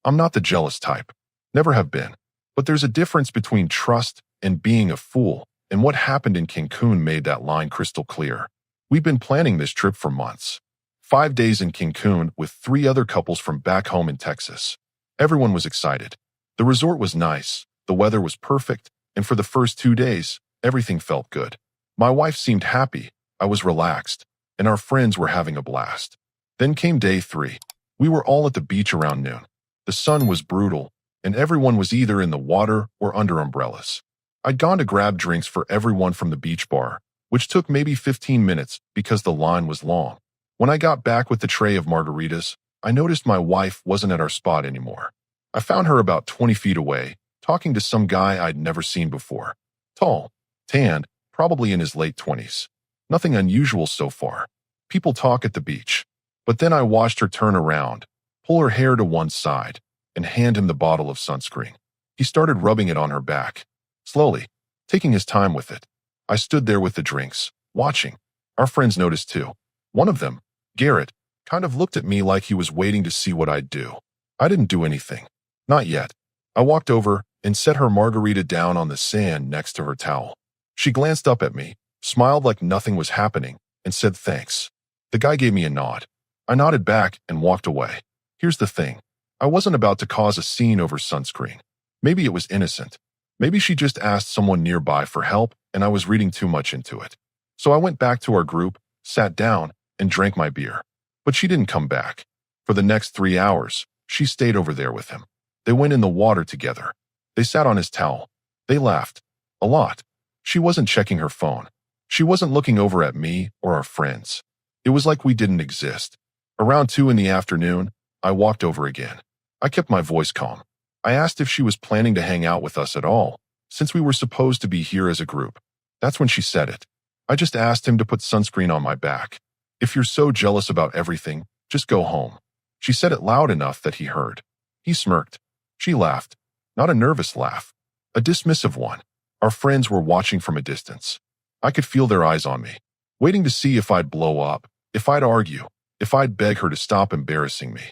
I'm not the jealous type. Never have been. But there's a difference between trust and being a fool, and what happened in Cancun made that line crystal clear. We've been planning this trip for months. 5 days in Cancun with 3 other couples from back home in Texas. Everyone was excited. The resort was nice, the weather was perfect, and for the first 2 days, everything felt good. My wife seemed happy, I was relaxed, and our friends were having a blast. Then came day 3. We were all at the beach around noon. The sun was brutal, and everyone was either in the water or under umbrellas. I'd gone to grab drinks for everyone from the beach bar, which took maybe 15 minutes because the line was long. When I got back with the tray of margaritas, I noticed my wife wasn't at our spot anymore. I found her about 20 feet away, talking to some guy I'd never seen before. Tall, tanned, probably in his late 20s. Nothing unusual so far. People talk at the beach. But then I watched her turn around, pull her hair to one side, and hand him the bottle of sunscreen. He started rubbing it on her back, slowly, taking his time with it. I stood there with the drinks, watching. Our friends noticed too. One of them, Garrett, kind of looked at me like he was waiting to see what I'd do. I didn't do anything. Not yet. I walked over and set her margarita down on the sand next to her towel. She glanced up at me, smiled like nothing was happening, and said thanks. The guy gave me a nod. I nodded back and walked away. Here's the thing. I wasn't about to cause a scene over sunscreen. Maybe it was innocent. Maybe she just asked someone nearby for help and I was reading too much into it. So I went back to our group, sat down, and drank my beer. But she didn't come back. For the next 3 hours, she stayed over there with him. They went in the water together. They sat on his towel. They laughed. A lot. She wasn't checking her phone. She wasn't looking over at me or our friends. It was like we didn't exist. Around 2 in the afternoon, I walked over again. I kept my voice calm. I asked if she was planning to hang out with us at all, since we were supposed to be here as a group. That's when she said it. I just asked him to put sunscreen on my back. If you're so jealous about everything, just go home. She said it loud enough that he heard. He smirked. She laughed. Not a nervous laugh. A dismissive one. Our friends were watching from a distance. I could feel their eyes on me, waiting to see if I'd blow up, if I'd argue, if I'd beg her to stop embarrassing me.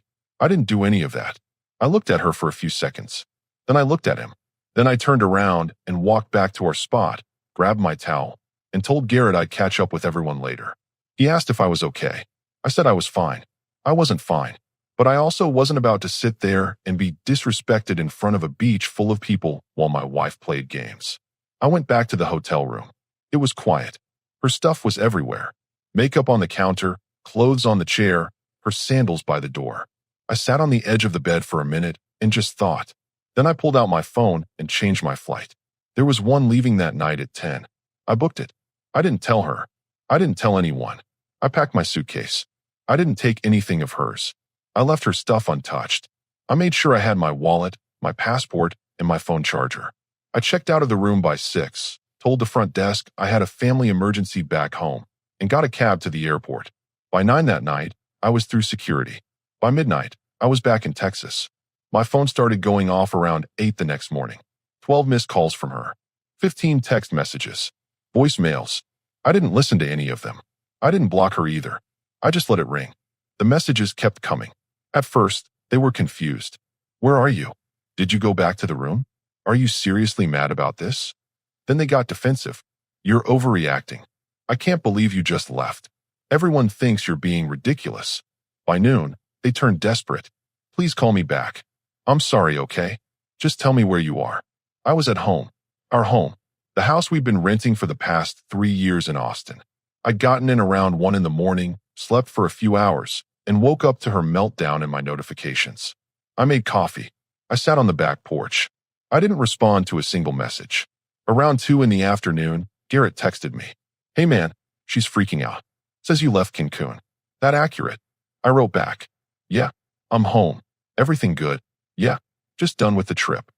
I didn't do any of that. I looked at her for a few seconds. Then I looked at him. Then I turned around and walked back to our spot, grabbed my towel, and told Garrett I'd catch up with everyone later. He asked if I was okay. I said I was fine. I wasn't fine. But I also wasn't about to sit there and be disrespected in front of a beach full of people while my wife played games. I went back to the hotel room. It was quiet. Her stuff was everywhere. Makeup on the counter, clothes on the chair, her sandals by the door. I sat on the edge of the bed for a minute and just thought. Then I pulled out my phone and changed my flight. There was one leaving that night at 10. I booked it. I didn't tell her. I didn't tell anyone. I packed my suitcase. I didn't take anything of hers. I left her stuff untouched. I made sure I had my wallet, my passport, and my phone charger. I checked out of the room by 6, told the front desk I had a family emergency back home, and got a cab to the airport. By 9 that night, I was through security. By midnight, I was back in Texas. My phone started going off around 8 the next morning. 12 missed calls from her. 15 text messages. Voicemails. I didn't listen to any of them. I didn't block her either. I just let it ring. The messages kept coming. At first, they were confused. Where are you? Did you go back to the room? Are you seriously mad about this? Then they got defensive. You're overreacting. I can't believe you just left. Everyone thinks you're being ridiculous. By noon, they turned desperate. Please call me back. I'm sorry, okay? Just tell me where you are. I was at home. Our home. The house we've been renting for the past 3 years in Austin. I'd gotten in around 1 in the morning, slept for a few hours, and woke up to her meltdown in my notifications. I made coffee. I sat on the back porch. I didn't respond to a single message. Around 2 in the afternoon, Garrett texted me. Hey man, she's freaking out. Says you left Cancun. That accurate? I wrote back. Yeah, I'm home. Everything good. Yeah, just done with the trip.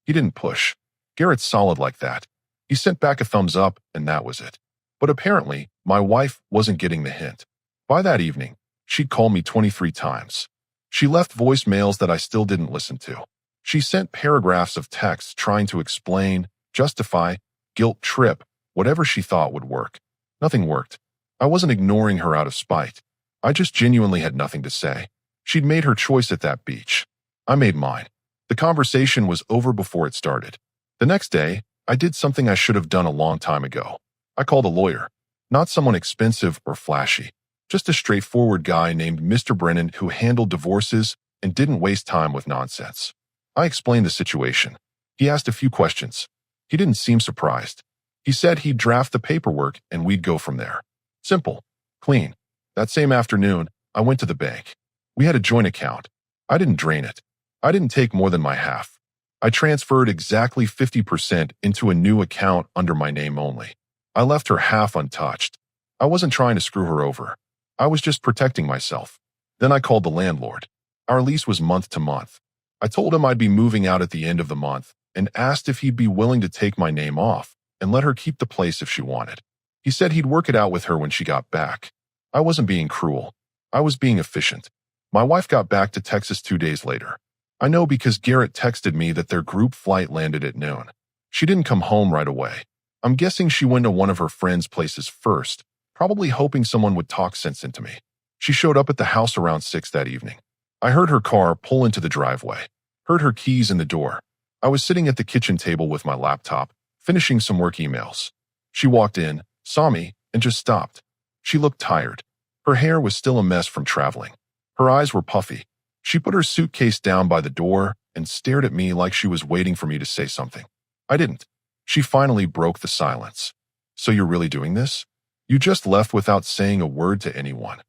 He didn't push. Garrett's solid like that. He sent back a thumbs up and that was it. But apparently, my wife wasn't getting the hint. By that evening, she'd called me 23 times. She left voicemails that I still didn't listen to. She sent paragraphs of text trying to explain, justify, guilt trip, whatever she thought would work. Nothing worked. I wasn't ignoring her out of spite. I just genuinely had nothing to say. She'd made her choice at that beach. I made mine. The conversation was over before it started. The next day, I did something I should have done a long time ago. I called a lawyer. Not someone expensive or flashy. Just a straightforward guy named Mr. Brennan who handled divorces and didn't waste time with nonsense. I explained the situation. He asked a few questions. He didn't seem surprised. He said he'd draft the paperwork and we'd go from there. Simple. Clean. That same afternoon, I went to the bank. We had a joint account. I didn't drain it. I didn't take more than my half. I transferred exactly 50% into a new account under my name only. I left her half untouched. I wasn't trying to screw her over. I was just protecting myself. Then I called the landlord. Our lease was month to month. I told him I'd be moving out at the end of the month and asked if he'd be willing to take my name off and let her keep the place if she wanted. He said he'd work it out with her when she got back. I wasn't being cruel. I was being efficient. My wife got back to Texas 2 days later. I know because Garrett texted me that their group flight landed at noon. She didn't come home right away. I'm guessing she went to one of her friends' places first, probably hoping someone would talk sense into me. She showed up at the house around 6 that evening. I heard her car pull into the driveway, heard her keys in the door. I was sitting at the kitchen table with my laptop, finishing some work emails. She walked in, saw me, and just stopped. She looked tired. Her hair was still a mess from traveling. Her eyes were puffy. She put her suitcase down by the door and stared at me like she was waiting for me to say something. I didn't. She finally broke the silence. So you're really doing this? You just left without saying a word to anyone.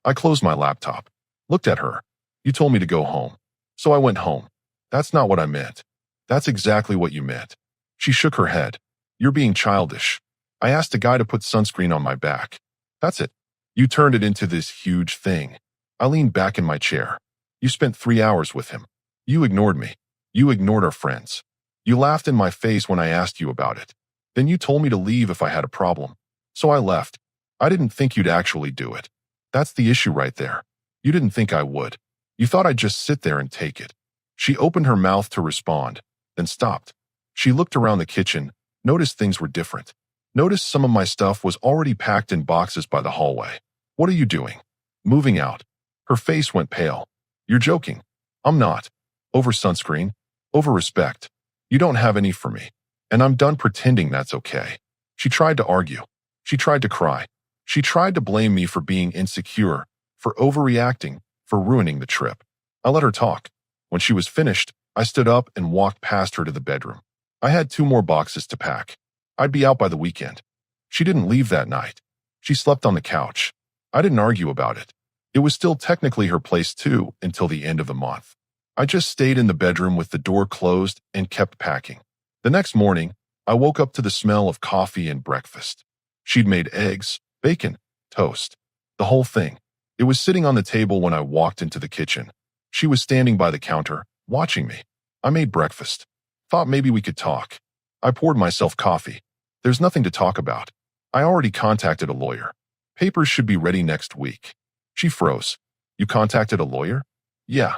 I closed my laptop, looked at her. You told me to go home. So I went home. That's not what I meant. That's exactly what you meant. She shook her head. You're being childish. I asked a guy to put sunscreen on my back. That's it. You turned it into this huge thing. I leaned back in my chair. You spent 3 hours with him. You ignored me. You ignored our friends. You laughed in my face when I asked you about it. Then you told me to leave if I had a problem. So I left. I didn't think you'd actually do it. That's the issue right there. You didn't think I would. You thought I'd just sit there and take it. She opened her mouth to respond, then stopped. She looked around the kitchen, noticed things were different. Noticed some of my stuff was already packed in boxes by the hallway. What are you doing? Moving out. Her face went pale. You're joking. I'm not. Over sunscreen. Over respect. You don't have any for me. And I'm done pretending that's okay. She tried to argue. She tried to cry. She tried to blame me for being insecure, for overreacting, for ruining the trip. I let her talk. When she was finished, I stood up and walked past her to the bedroom. I had 2 more boxes to pack. I'd be out by the weekend. She didn't leave that night. She slept on the couch. I didn't argue about it. It was still technically her place too until the end of the month. I just stayed in the bedroom with the door closed and kept packing. The next morning, I woke up to the smell of coffee and breakfast. She'd made eggs, bacon, toast. The whole thing. It was sitting on the table when I walked into the kitchen. She was standing by the counter, watching me. I made breakfast. Thought maybe we could talk. I poured myself coffee. There's nothing to talk about. I already contacted a lawyer. Papers should be ready next week. She froze. You contacted a lawyer? Yeah.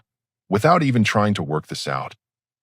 Without even trying to work this out.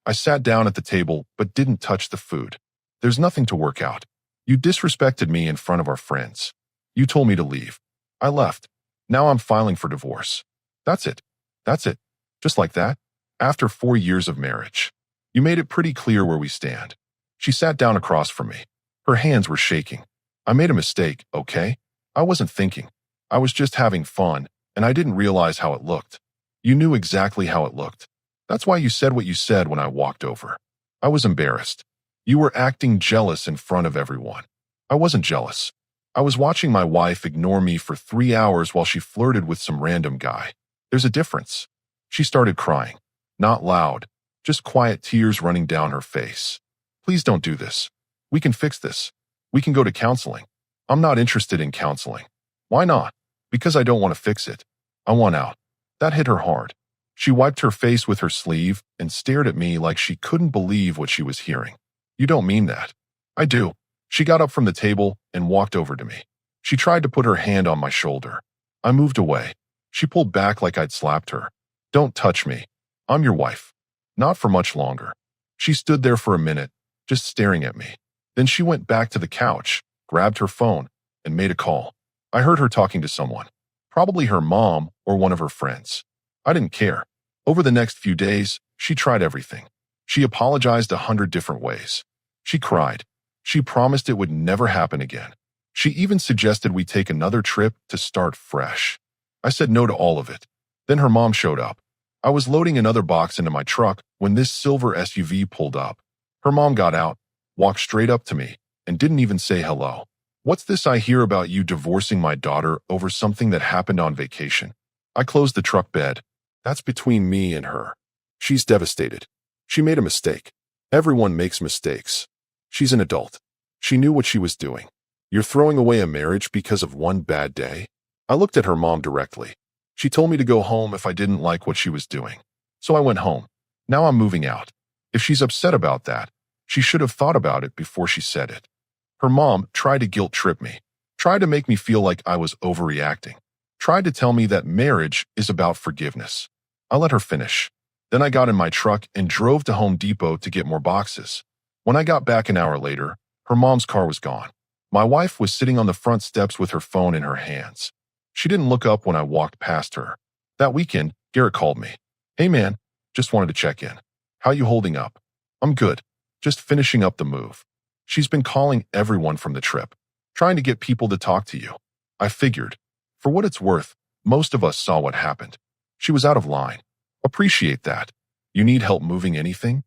I sat down at the table but didn't touch the food. There's nothing to work out. You disrespected me in front of our friends. You told me to leave. I left. Now I'm filing for divorce. That's it. That's it. Just like that. After 4 years of marriage. You made it pretty clear where we stand. She sat down across from me. Her hands were shaking. I made a mistake, okay? I wasn't thinking. I was just having fun, and I didn't realize how it looked. You knew exactly how it looked. That's why you said what you said when I walked over. I was embarrassed. You were acting jealous in front of everyone. I wasn't jealous. I was watching my wife ignore me for 3 hours while she flirted with some random guy. There's a difference. She started crying. Not loud, just quiet tears running down her face. Please don't do this. We can fix this. We can go to counseling. I'm not interested in counseling. Why not? Because I don't want to fix it. I want out. That hit her hard. She wiped her face with her sleeve and stared at me like she couldn't believe what she was hearing. You don't mean that. I do. She got up from the table and walked over to me. She tried to put her hand on my shoulder. I moved away. She pulled back like I'd slapped her. Don't touch me. I'm your wife. Not for much longer. She stood there for a minute, just staring at me. Then she went back to the couch, grabbed her phone, and made a call. I heard her talking to someone. Probably her mom or one of her friends. I didn't care. Over the next few days, She tried everything. She apologized 100 different ways. She cried. She promised it would never happen again. She even suggested we take another trip to start fresh. I said no to all of it. Then her mom showed up. I was loading another box into my truck when this silver SUV pulled up. Her mom got out, walked straight up to me, and didn't even say hello. What's this I hear about you divorcing my daughter over something that happened on vacation? I closed the truck bed. That's between me and her. She's devastated. She made a mistake. Everyone makes mistakes. She's an adult. She knew what she was doing. You're throwing away a marriage because of one bad day? I looked at her mom directly. She told me to go home if I didn't like what she was doing. So I went home. Now I'm moving out. If she's upset about that, she should have thought about it before she said it. Her mom tried to guilt trip me, tried to make me feel like I was overreacting, tried to tell me that marriage is about forgiveness. I let her finish. Then I got in my truck and drove to Home Depot to get more boxes. When I got back an hour later, her mom's car was gone. My wife was sitting on the front steps with her phone in her hands. She didn't look up when I walked past her. That weekend, Garrett called me. Hey man, just wanted to check in. How you holding up? I'm good. Just finishing up the move. She's been calling everyone from the trip, trying to get people to talk to you. I figured. For what it's worth, most of us saw what happened. She was out of line. Appreciate that. You need help moving anything?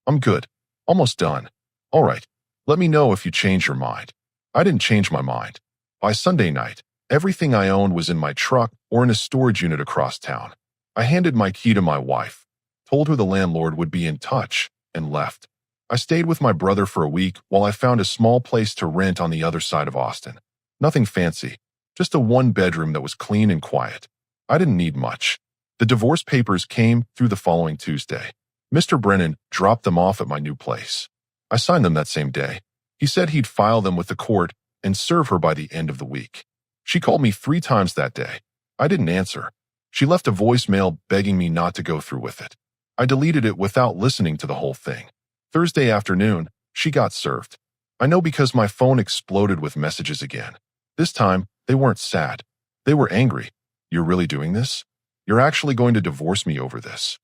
I'm good. Almost done. All right. Let me know if you change your mind. I didn't change my mind. By Sunday night, everything I owned was in my truck or in a storage unit across town. I handed my key to my wife, told her the landlord would be in touch, and left. I stayed with my brother for a week while I found a small place to rent on the other side of Austin. Nothing fancy, just a one-bedroom that was clean and quiet. I didn't need much. The divorce papers came through the following Tuesday. Mr. Brennan dropped them off at my new place. I signed them that same day. He said he'd file them with the court and serve her by the end of the week. She called me 3 times that day. I didn't answer. She left a voicemail begging me not to go through with it. I deleted it without listening to the whole thing. Thursday afternoon, she got served. I know because my phone exploded with messages again. This time, they weren't sad. They were angry. You're really doing this? You're actually going to divorce me over this?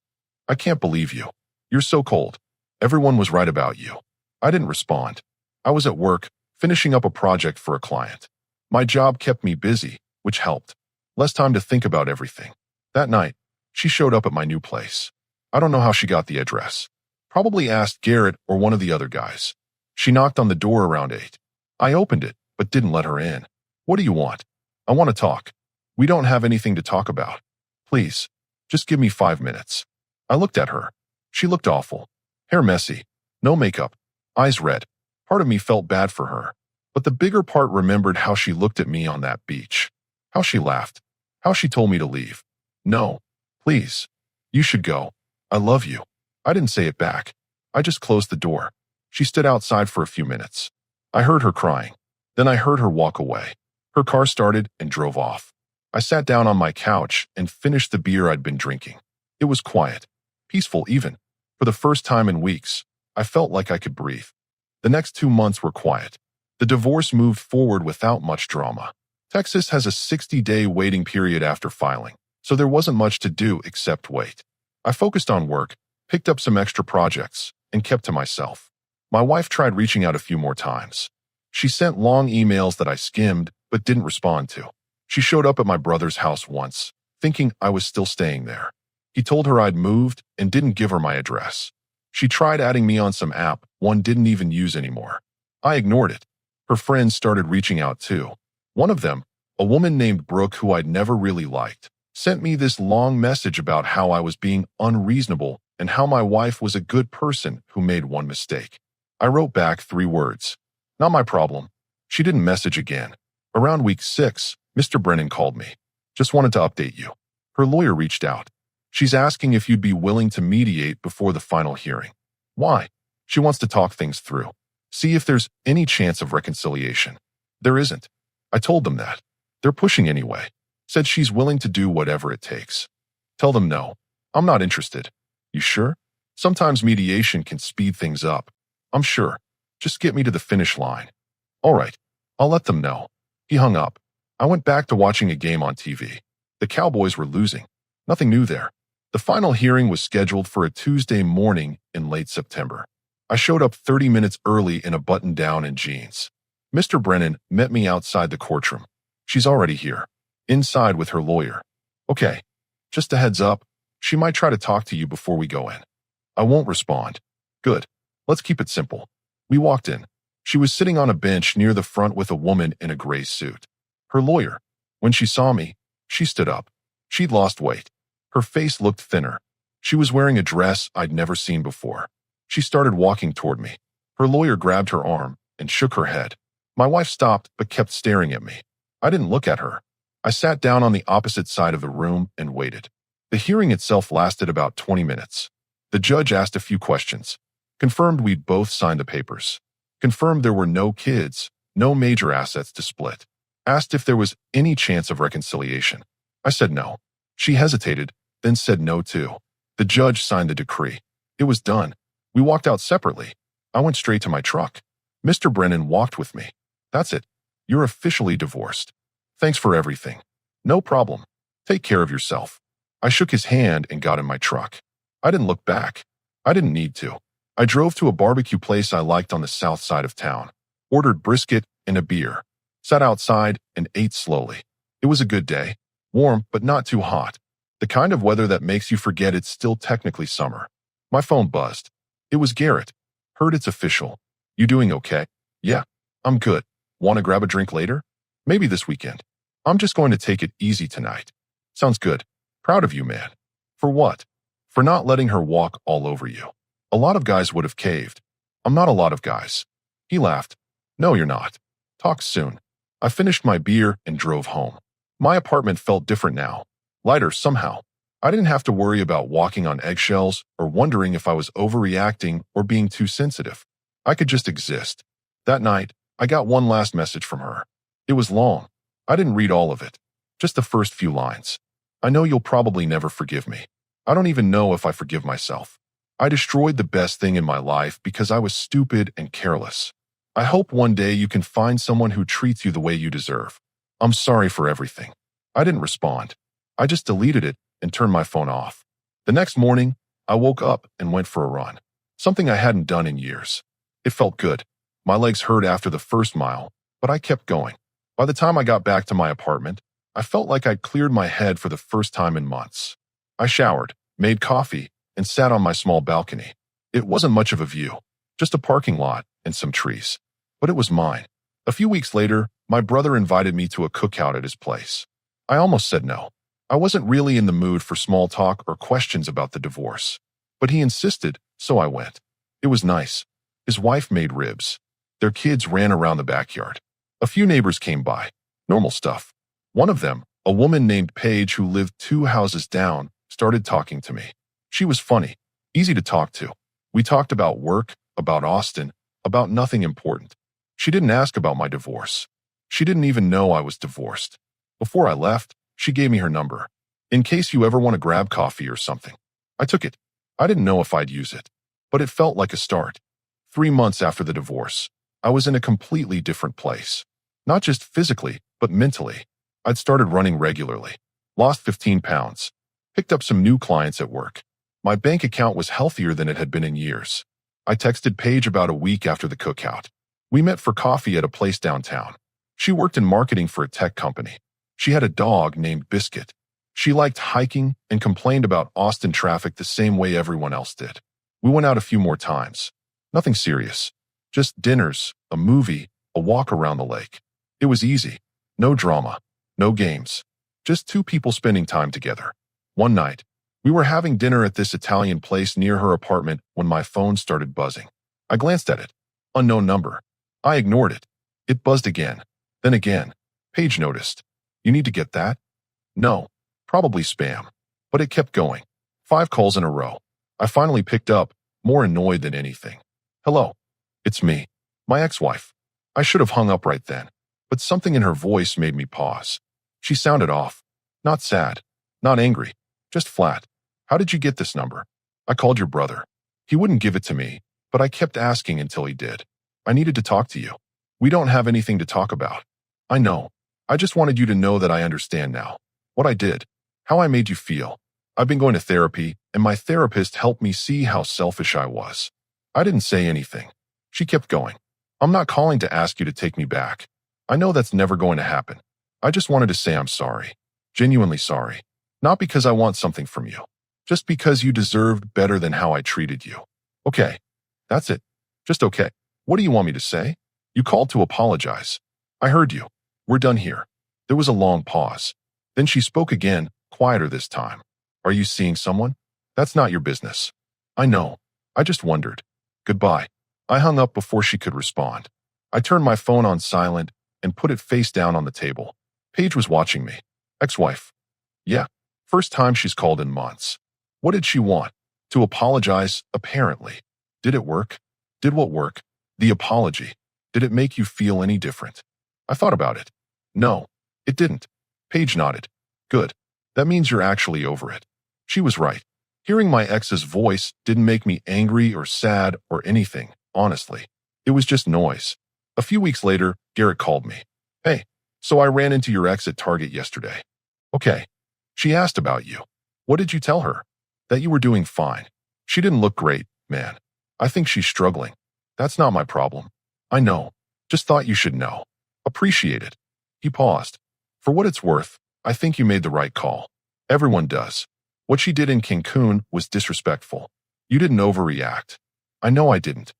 I can't believe you. You're so cold. Everyone was right about you. I didn't respond. I was at work, finishing up a project for a client. My job kept me busy, which helped. Less time to think about everything. That night, she showed up at my new place. I don't know how she got the address. Probably asked Garrett or one of the other guys. She knocked on the door around 8. I opened it, but didn't let her in. What do you want? I want to talk. We don't have anything to talk about. Please, just give me 5 minutes. I looked at her. She looked awful. Hair messy, no makeup, eyes red. Part of me felt bad for her, but the bigger part remembered how she looked at me on that beach, how she laughed, how she told me to leave. No, please. You should go. I love you. I didn't say it back. I just closed the door. She stood outside for a few minutes. I heard her crying. Then I heard her walk away. Her car started and drove off. I sat down on my couch and finished the beer I'd been drinking. It was quiet, peaceful even. For the first time in weeks, I felt like I could breathe. The next 2 months were quiet. The divorce moved forward without much drama. Texas has a 60-day waiting period after filing, so there wasn't much to do except wait. I focused on work, picked up some extra projects, and kept to myself. My wife tried reaching out a few more times. She sent long emails that I skimmed but didn't respond to. She showed up at my brother's house once, thinking I was still staying there. He told her I'd moved and didn't give her my address. She tried adding me on some app one didn't even use anymore. I ignored it. Her friends started reaching out too. One of them, a woman named Brooke who I'd never really liked, sent me this long message about how I was being unreasonable and how my wife was a good person who made one mistake. I wrote back 3 words. Not my problem. She didn't message again. Around week 6, Mr. Brennan called me. Just wanted to update you. Her lawyer reached out. She's asking if you'd be willing to mediate before the final hearing. Why? She wants to talk things through. See if there's any chance of reconciliation. There isn't. I told them that. They're pushing anyway. Said she's willing to do whatever it takes. Tell them no. I'm not interested. You sure? Sometimes mediation can speed things up. I'm sure. Just get me to the finish line. All right. I'll let them know. He hung up. I went back to watching a game on TV. The Cowboys were losing. Nothing new there. The final hearing was scheduled for a Tuesday morning in late September. I showed up 30 minutes early in a button-down and jeans. Mr. Brennan met me outside the courtroom. She's already here, inside with her lawyer. Okay, just a heads up, she might try to talk to you before we go in. I won't respond. Good. Let's keep it simple. We walked in. She was sitting on a bench near the front with a woman in a gray suit. Her lawyer. When she saw me, she stood up. She'd lost weight. Her face looked thinner. She was wearing a dress I'd never seen before. She started walking toward me. Her lawyer grabbed her arm and shook her head. My wife stopped but kept staring at me. I didn't look at her. I sat down on the opposite side of the room and waited. The hearing itself lasted about 20 minutes. The judge asked a few questions, confirmed we'd both signed the papers, confirmed there were no kids, no major assets to split, asked if there was any chance of reconciliation. I said no. She hesitated, then said no too. The judge signed the decree. It was done. We walked out separately. I went straight to my truck. Mr. Brennan walked with me. That's it. You're officially divorced. Thanks for everything. No problem. Take care of yourself. I shook his hand and got in my truck. I didn't look back. I didn't need to. I drove to a barbecue place I liked on the south side of town, ordered brisket and a beer, sat outside and ate slowly. It was a good day, warm but not too hot. The kind of weather that makes you forget it's still technically summer. My phone buzzed. It was Garrett. Heard it's official. You doing okay? Yeah, I'm good. Want to grab a drink later? Maybe this weekend. I'm just going to take it easy tonight. Sounds good. Proud of you, man. For what? For not letting her walk all over you. A lot of guys would have caved. I'm not a lot of guys. He laughed. No, you're not. Talk soon. I finished my beer and drove home. My apartment felt different now. Lighter somehow. I didn't have to worry about walking on eggshells or wondering if I was overreacting or being too sensitive. I could just exist. That night, I got one last message from her. It was long. I didn't read all of it. Just the first few lines. I know you'll probably never forgive me. I don't even know if I forgive myself. I destroyed the best thing in my life because I was stupid and careless. I hope one day you can find someone who treats you the way you deserve. I'm sorry for everything. I didn't respond. I just deleted it and turned my phone off. The next morning, I woke up and went for a run. Something I hadn't done in years. It felt good. My legs hurt after the first mile, but I kept going. By the time I got back to my apartment, I felt like I'd cleared my head for the first time in months. I showered, made coffee, and sat on my small balcony. It wasn't much of a view, just a parking lot and some trees. But it was mine. A few weeks later, my brother invited me to a cookout at his place. I almost said no. I wasn't really in the mood for small talk or questions about the divorce. But he insisted, so I went. It was nice. His wife made ribs. Their kids ran around the backyard. A few neighbors came by. Normal stuff. One of them, a woman named Paige who lived 2 houses down, started talking to me. She was funny, easy to talk to. We talked about work, about Austin, about nothing important. She didn't ask about my divorce. She didn't even know I was divorced. Before I left, she gave me her number, in case you ever want to grab coffee or something. I took it. I didn't know if I'd use it, but it felt like a start. 3 months after the divorce, I was in a completely different place. Not just physically, but mentally. I'd started running regularly, lost 15 pounds, picked up some new clients at work. My bank account was healthier than it had been in years. I texted Paige about a week after the cookout. We met for coffee at a place downtown. She worked in marketing for a tech company. She had a dog named Biscuit. She liked hiking and complained about Austin traffic the same way everyone else did. We went out a few more times. Nothing serious. Just dinners, a movie, a walk around the lake. It was easy. No drama. No games. Just 2 people spending time together. One night, we were having dinner at this Italian place near her apartment when my phone started buzzing. I glanced at it. Unknown number. I ignored it. It buzzed again. Then again. Paige noticed. You need to get that? No. Probably spam. But it kept going. 5 calls in a row. I finally picked up, more annoyed than anything. Hello. It's me. My ex-wife. I should have hung up right then. But something in her voice made me pause. She sounded off. Not sad. Not angry. Just flat. How did you get this number? I called your brother. He wouldn't give it to me, but I kept asking until he did. I needed to talk to you. We don't have anything to talk about. I know. I just wanted you to know that I understand now. What I did. How I made you feel. I've been going to therapy, and my therapist helped me see how selfish I was. I didn't say anything. She kept going. I'm not calling to ask you to take me back. I know that's never going to happen. I just wanted to say I'm sorry. Genuinely sorry. Not because I want something from you. Just because you deserved better than how I treated you. Okay. That's it. Just okay. What do you want me to say? You called to apologize. I heard you. We're done here. There was a long pause. Then she spoke again, quieter this time. Are you seeing someone? That's not your business. I know. I just wondered. Goodbye. I hung up before she could respond. I turned my phone on silent and put it face down on the table. Paige was watching me. Ex-wife. Yeah. First time she's called in months. What did she want? To apologize, apparently. Did it work? Did what work? The apology. Did it make you feel any different? I thought about it. No, it didn't. Paige nodded. Good. That means you're actually over it. She was right. Hearing my ex's voice didn't make me angry or sad or anything, honestly. It was just noise. A few weeks later, Garrett called me. Hey, so I ran into your ex at Target yesterday. Okay. She asked about you. What did you tell her? That you were doing fine. She didn't look great, man. I think she's struggling. That's not my problem. I know. Just thought you should know. Appreciate it. He paused. For what it's worth, I think you made the right call. Everyone does. What she did in Cancun was disrespectful. You didn't overreact. I know I didn't.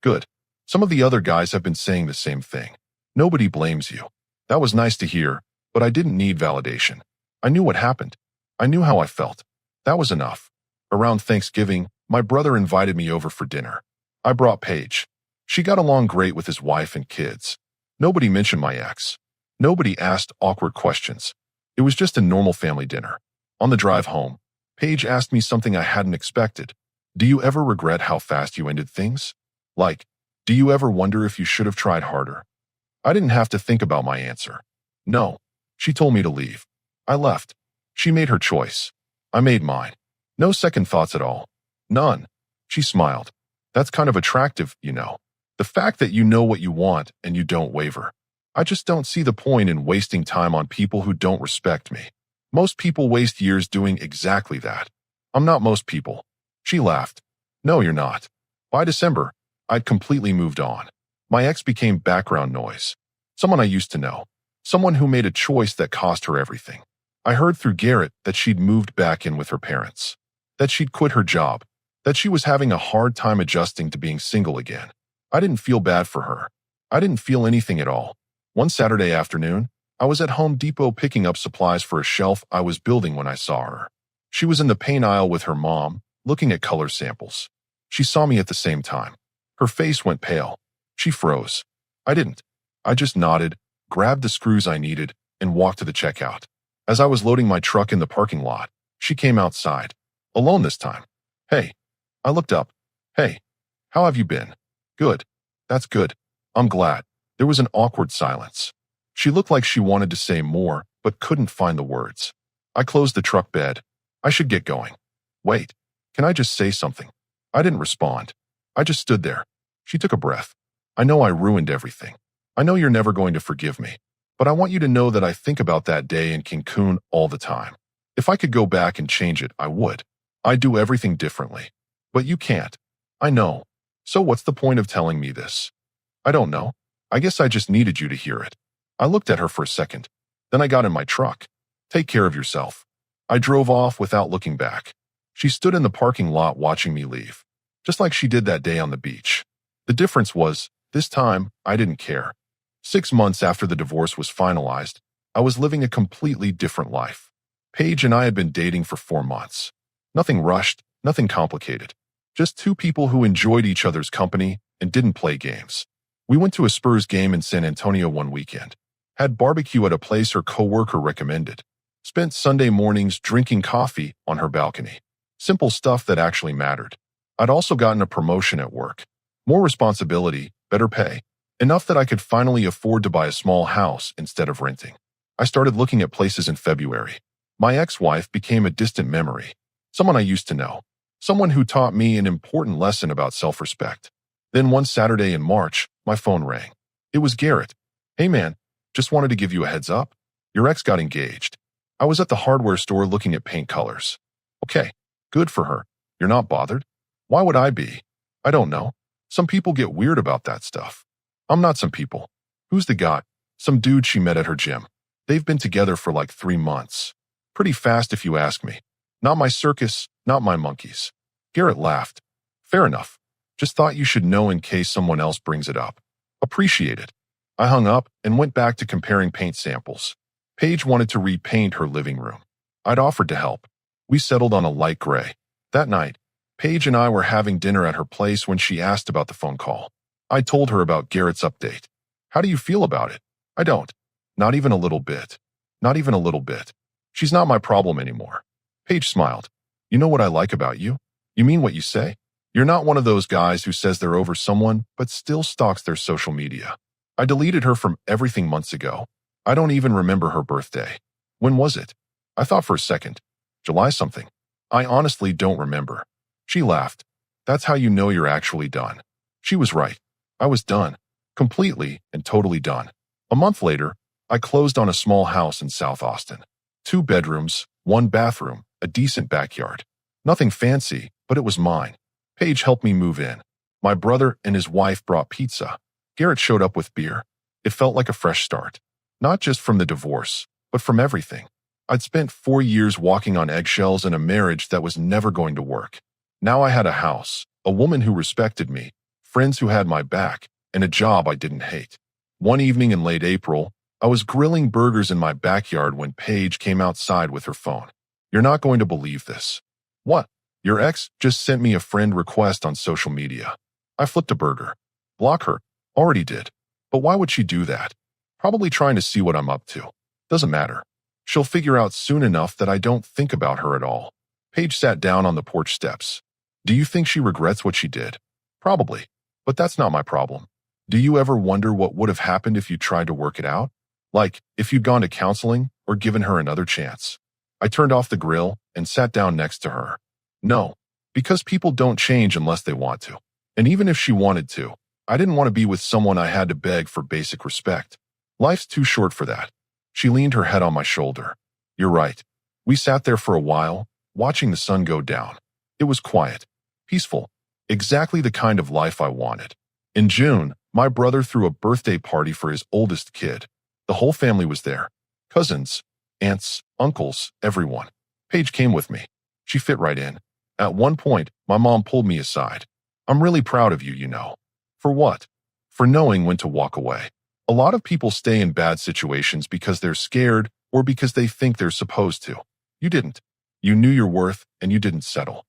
Good. Some of the other guys have been saying the same thing. Nobody blames you. That was nice to hear, but I didn't need validation. I knew what happened. I knew how I felt. That was enough. Around Thanksgiving, my brother invited me over for dinner. I brought Paige. She got along great with his wife and kids. Nobody mentioned my ex. Nobody asked awkward questions. It was just a normal family dinner. On the drive home, Paige asked me something I hadn't expected. Do you ever regret how fast you ended things? Like, do you ever wonder if you should have tried harder? I didn't have to think about my answer. No. She told me to leave. I left. She made her choice. I made mine. No second thoughts at all. None. She smiled. That's kind of attractive, you know. The fact that you know what you want and you don't waver. I just don't see the point in wasting time on people who don't respect me. Most people waste years doing exactly that. I'm not most people. She laughed. No, you're not. By December, I'd completely moved on. My ex became background noise. Someone I used to know. Someone who made a choice that cost her everything. I heard through Garrett that she'd moved back in with her parents. That she'd quit her job. That she was having a hard time adjusting to being single again. I didn't feel bad for her. I didn't feel anything at all. One Saturday afternoon, I was at Home Depot picking up supplies for a shelf I was building when I saw her. She was in the paint aisle with her mom, looking at color samples. She saw me at the same time. Her face went pale. She froze. I didn't. I just nodded, grabbed the screws I needed, and walked to the checkout. As I was loading my truck in the parking lot, she came outside. Alone this time. Hey. I looked up. Hey. How have you been? Good. That's good. I'm glad. There was an awkward silence. She looked like she wanted to say more, but couldn't find the words. I closed the truck bed. I should get going. Wait. Can I just say something? I didn't respond. I just stood there. She took a breath. I know I ruined everything. I know you're never going to forgive me. But I want you to know that I think about that day in Cancun all the time. If I could go back and change it, I would. I'd do everything differently. But you can't. I know. So what's the point of telling me this? I don't know. I guess I just needed you to hear it. I looked at her for a second. Then I got in my truck. Take care of yourself. I drove off without looking back. She stood in the parking lot watching me leave. Just like she did that day on the beach. The difference was, this time, I didn't care. 6 months after the divorce was finalized, I was living a completely different life. Paige and I had been dating for 4 months. Nothing rushed, nothing complicated. Just two people who enjoyed each other's company and didn't play games. We went to a Spurs game in San Antonio one weekend. Had barbecue at a place her coworker recommended. Spent Sunday mornings drinking coffee on her balcony. Simple stuff that actually mattered. I'd also gotten a promotion at work. More responsibility, better pay. Enough that I could finally afford to buy a small house instead of renting. I started looking at places in February. My ex-wife became a distant memory. Someone I used to know. Someone who taught me an important lesson about self-respect. Then one Saturday in March, my phone rang. It was Garrett. Hey man, just wanted to give you a heads up. Your ex got engaged. I was at the hardware store looking at paint colors. Okay, good for her. You're not bothered? Why would I be? I don't know. Some people get weird about that stuff. I'm not some people. Who's the guy? Some dude she met at her gym. They've been together for like 3 months. Pretty fast if you ask me. Not my circus, not my monkeys. Garrett laughed. Fair enough. Just thought you should know in case someone else brings it up. Appreciate it. I hung up and went back to comparing paint samples. Paige wanted to repaint her living room. I'd offered to help. We settled on a light gray. That night, Paige and I were having dinner at her place when she asked about the phone call. I told her about Garrett's update. How do you feel about it? I don't. Not even a little bit. Not even a little bit. She's not my problem anymore. Paige smiled. You know what I like about you? You mean what you say? You're not one of those guys who says they're over someone but still stalks their social media. I deleted her from everything months ago. I don't even remember her birthday. When was it? I thought for a second. July something. I honestly don't remember. She laughed. That's how you know you're actually done. She was right. I was done. Completely and totally done. A month later, I closed on a small house in South Austin. 2 bedrooms, 1 bathroom, a decent backyard. Nothing fancy, but it was mine. Paige helped me move in. My brother and his wife brought pizza. Garrett showed up with beer. It felt like a fresh start. Not just from the divorce, but from everything. I'd spent 4 years walking on eggshells in a marriage that was never going to work. Now I had a house, a woman who respected me, friends who had my back, and a job I didn't hate. One evening in late April, I was grilling burgers in my backyard when Paige came outside with her phone. You're not going to believe this. What? Your ex just sent me a friend request on social media. I flipped a burger. Block her. Already did. But why would she do that? Probably trying to see what I'm up to. Doesn't matter. She'll figure out soon enough that I don't think about her at all. Paige sat down on the porch steps. Do you think she regrets what she did? Probably. But that's not my problem. Do you ever wonder what would have happened if you tried to work it out? Like, if you'd gone to counseling or given her another chance? I turned off the grill and sat down next to her. No, because people don't change unless they want to. And even if she wanted to, I didn't want to be with someone I had to beg for basic respect. Life's too short for that. She leaned her head on my shoulder. You're right. We sat there for a while, watching the sun go down. It was quiet, peaceful, exactly the kind of life I wanted. In June, my brother threw a birthday party for his oldest kid. The whole family was there. Cousins, aunts, uncles, everyone. Paige came with me. She fit right in. At one point, my mom pulled me aside. I'm really proud of you, you know. For what? For knowing when to walk away. A lot of people stay in bad situations because they're scared or because they think they're supposed to. You didn't. You knew your worth and you didn't settle.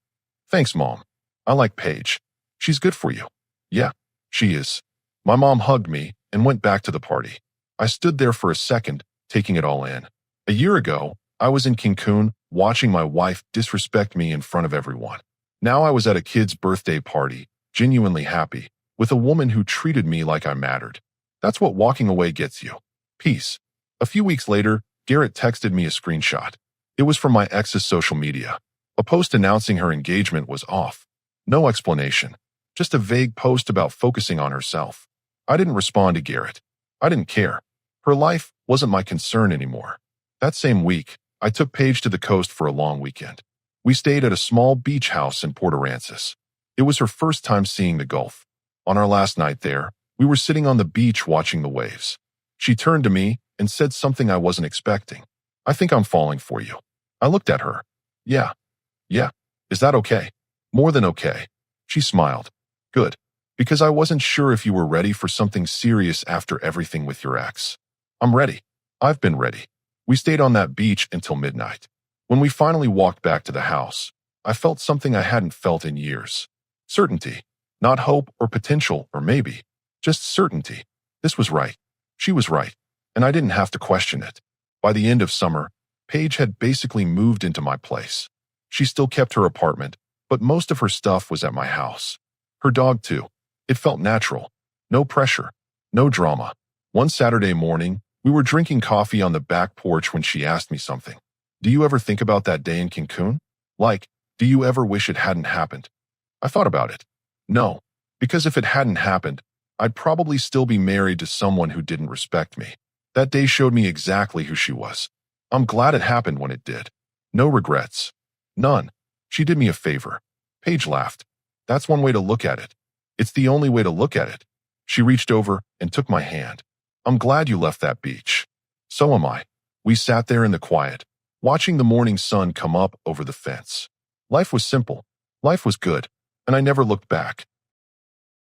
Thanks, Mom. I like Paige. She's good for you. Yeah, she is. My mom hugged me and went back to the party. I stood there for a second, taking it all in. A year ago, I was in Cancun watching my wife disrespect me in front of everyone. Now I was at a kid's birthday party, genuinely happy, with a woman who treated me like I mattered. That's what walking away gets you. Peace. A few weeks later, Garrett texted me a screenshot. It was from my ex's social media. A post announcing her engagement was off. No explanation. Just a vague post about focusing on herself. I didn't respond to Garrett. I didn't care. Her life wasn't my concern anymore. That same week, I took Paige to the coast for a long weekend. We stayed at a small beach house in Port Aransas. It was her first time seeing the Gulf. On our last night there, we were sitting on the beach watching the waves. She turned to me and said something I wasn't expecting. I think I'm falling for you. I looked at her. Yeah. Is that okay? More than okay. She smiled. Good. Because I wasn't sure if you were ready for something serious after everything with your ex. I'm ready. I've been ready. We stayed on that beach until midnight. When we finally walked back to the house, I felt something I hadn't felt in years. Certainty. Not hope or potential or maybe. Just certainty. This was right. She was right. And I didn't have to question it. By the end of summer, Paige had basically moved into my place. She still kept her apartment, but most of her stuff was at my house. Her dog too. It felt natural. No pressure. No drama. One Saturday morning, we were drinking coffee on the back porch when she asked me something. Do you ever think about that day in Cancun? Like, do you ever wish it hadn't happened? I thought about it. No, because if it hadn't happened, I'd probably still be married to someone who didn't respect me. That day showed me exactly who she was. I'm glad it happened when it did. No regrets. None. She did me a favor. Paige laughed. That's one way to look at it. It's the only way to look at it. She reached over and took my hand. I'm glad you left that beach. So am I. We sat there in the quiet, watching the morning sun come up over the fence. Life was simple. Life was good, and I never looked back.